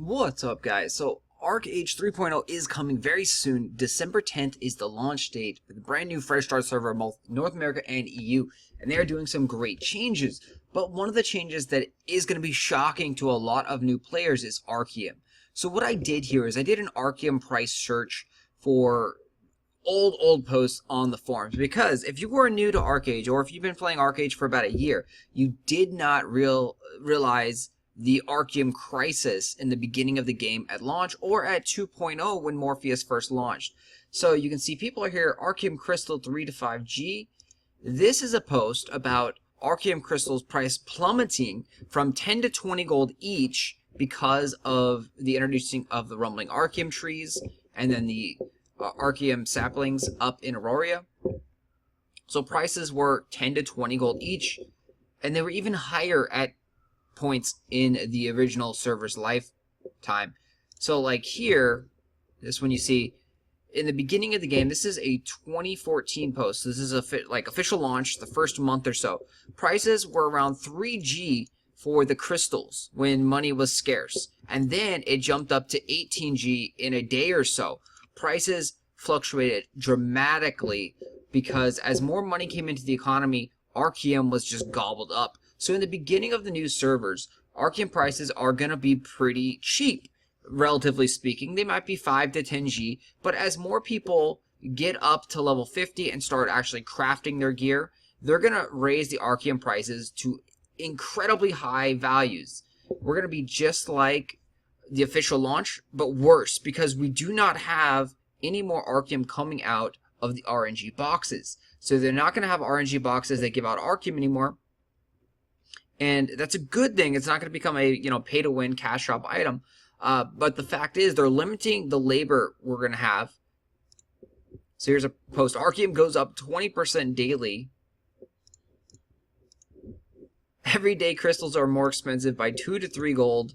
What's up, guys? So Archeage 3.0 is coming very soon. December 10th is the launch date for the brand new fresh start server in both North America and EU, and they are doing some great changes. But one of the changes that is going to be shocking to a lot of new players is Archeum. So what I did here is I did an Archeum price search for old posts on the forums, because if you were new to Archeage, or if you've been playing Archeage for about a year, you did not realize the Archeum crisis in the beginning of the game at launch, or at 2.0 when Morpheus first launched. So you can see people are here, Archeum Crystal 3 to 5G. This is a post about Archeum Crystal's price plummeting from 10 to 20 gold each because of the introducing of the rumbling Archeum trees and then the Archeum saplings up in Aurora. So prices were 10 to 20 gold each, and they were even higher at points in the original server's lifetime. So like here, this one you see in the beginning of the game, this is a 2014 post. This is like official launch, the first month or so. Prices were around 3G for the crystals when money was scarce, and then it jumped up to 18G in a day or so. Prices fluctuated dramatically because as more money came into the economy, Archeum was just gobbled up. So in the beginning of the new servers, Archeum prices are going to be pretty cheap, relatively speaking. They might be 5 to 10G, but as more people get up to level 50 and start actually crafting their gear, they're going to raise the Archeum prices to incredibly high values. We're going to be just like the official launch, but worse, because we do not have any more Archeum coming out of the RNG boxes. So they're not going to have RNG boxes that give out Archeum anymore. And that's a good thing. It's not going to become a pay-to-win cash shop item. But the fact is, they're limiting the labor we're going to have. So here's a post. Archeum goes up 20% daily. Everyday crystals are more expensive by 2 to 3 gold.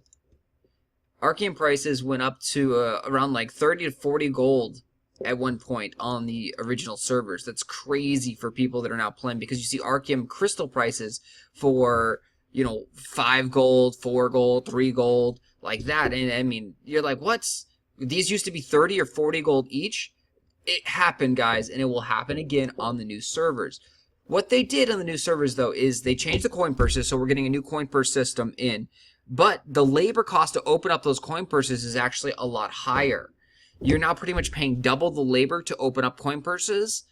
Archeum prices went up to around like 30 to 40 gold at one point on the original servers. That's crazy for people that are now playing, because you see Archeum crystal prices for 5 gold, 4 gold, 3 gold, like that. And I mean, you're like, these used to be 30 or 40 gold each? It happened, guys, and it will happen again on the new servers. What they did on the new servers, though, is they changed the coin purses, so we're getting a new coin purse system in. But the labor cost to open up those coin purses is actually a lot higher. You're now pretty much paying double the labor to open up coin purses,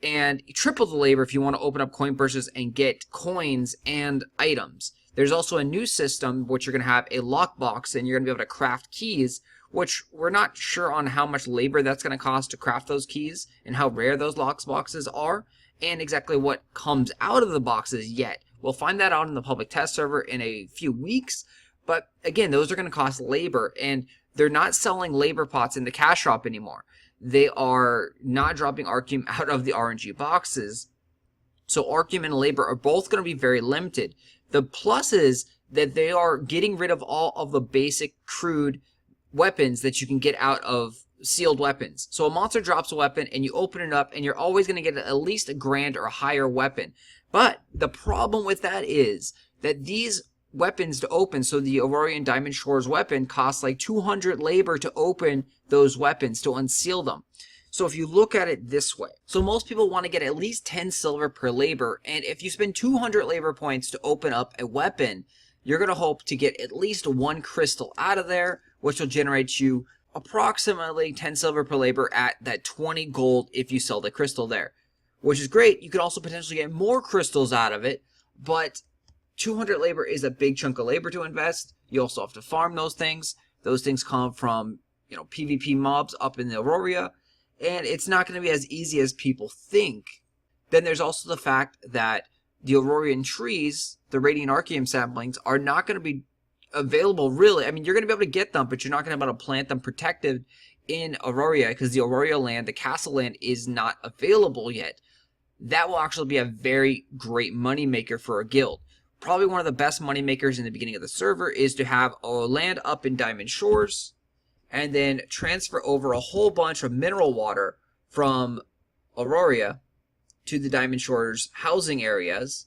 and triple the labor if you want to open up coin purses and get coins and items. There's also a new system which you're going to have a lockbox, and you're going to be able to craft keys, which we're not sure on how much labor that's going to cost to craft those keys and how rare those lockboxes are, and exactly what comes out of the boxes yet. We'll find that out in the public test server in a few weeks, but again, those are going to cost labor, and they're not selling labor pots in the cash shop anymore. They are not dropping Archeum out of the RNG boxes. So Archeum and labor are both going to be very limited. The plus is that they are getting rid of all of the basic crude weapons that you can get out of sealed weapons. So a monster drops a weapon and you open it up and you're always going to get at least a grand or higher weapon. But the problem with that is that these weapons to open, so the Aurorian Diamond Shores weapon costs like 200 labor to open those weapons, to unseal them. So if you look at it this way, so most people want to get at least 10 silver per labor, and if you spend 200 labor points to open up a weapon, you're going to hope to get at least 1 crystal out of there, which will generate you approximately 10 silver per labor at that 20 gold if you sell the crystal there, which is great. You could also potentially get more crystals out of it, but 200 labor is a big chunk of labor to invest. You also have to farm those things. Those things come from, PvP mobs up in the Aurora, and it's not going to be as easy as people think. Then there's also the fact that the Aurorian trees, the Radiant Archeum saplings, are not going to be available, really. I mean, you're going to be able to get them, but you're not going to be able to plant them protected in Aurora, because the Aurora land, the castle land, is not available yet. That will actually be a very great money maker for a guild. Probably one of the best money makers in the beginning of the server is to have a land up in Diamond Shores and then transfer over a whole bunch of mineral water from Aurora to the Diamond Shores housing areas,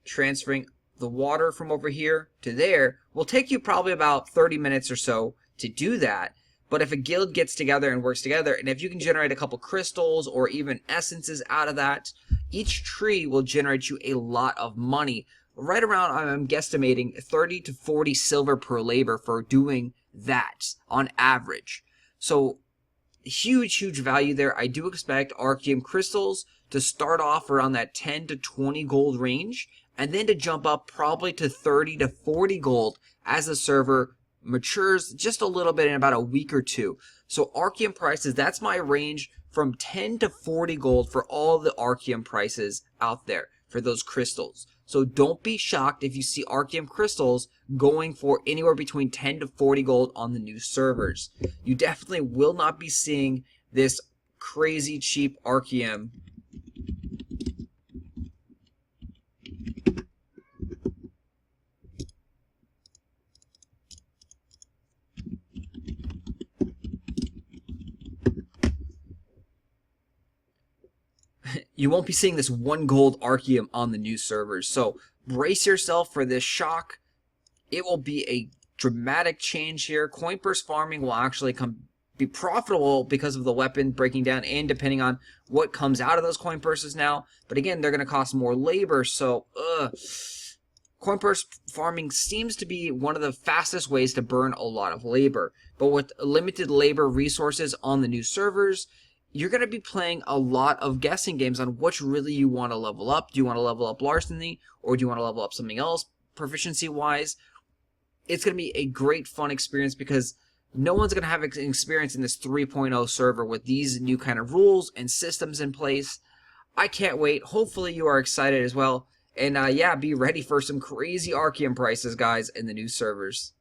transferring the water from over here to there will take you probably about 30 minutes or so to do that. But if a guild gets together and works together, and if you can generate a couple crystals or even essences out of that, each tree will generate you a lot of money. Right around, I'm guesstimating 30 to 40 silver per labor for doing that on average. So huge value there. I do expect Archeum crystals to start off around that 10 to 20 gold range, and then to jump up probably to 30 to 40 gold as the server matures just a little bit in about a week or two. So Archeum prices, that's my range from 10 to 40 gold for all the Archeum prices out there for those crystals. So don't be shocked if you see Archeum crystals going for anywhere between 10 to 40 gold on the new servers. You definitely will not be seeing this crazy cheap Archeum you won't be seeing this 1 gold Archeum on the new servers. So brace yourself for this shock. It will be a dramatic change here. Coin purse farming will actually be profitable because of the weapon breaking down and depending on what comes out of those coin purses now. But again, they're going to cost more labor. So coin purse farming seems to be one of the fastest ways to burn a lot of labor. But with limited labor resources on the new servers, you're going to be playing a lot of guessing games on which really you want to level up. Do you want to level up larceny, or do you want to level up something else proficiency-wise? It's going to be a great fun experience because no one's going to have an experience in this 3.0 server with these new kind of rules and systems in place. I can't wait. Hopefully you are excited as well. And yeah, be ready for some crazy Archeum prices, guys, in the new servers.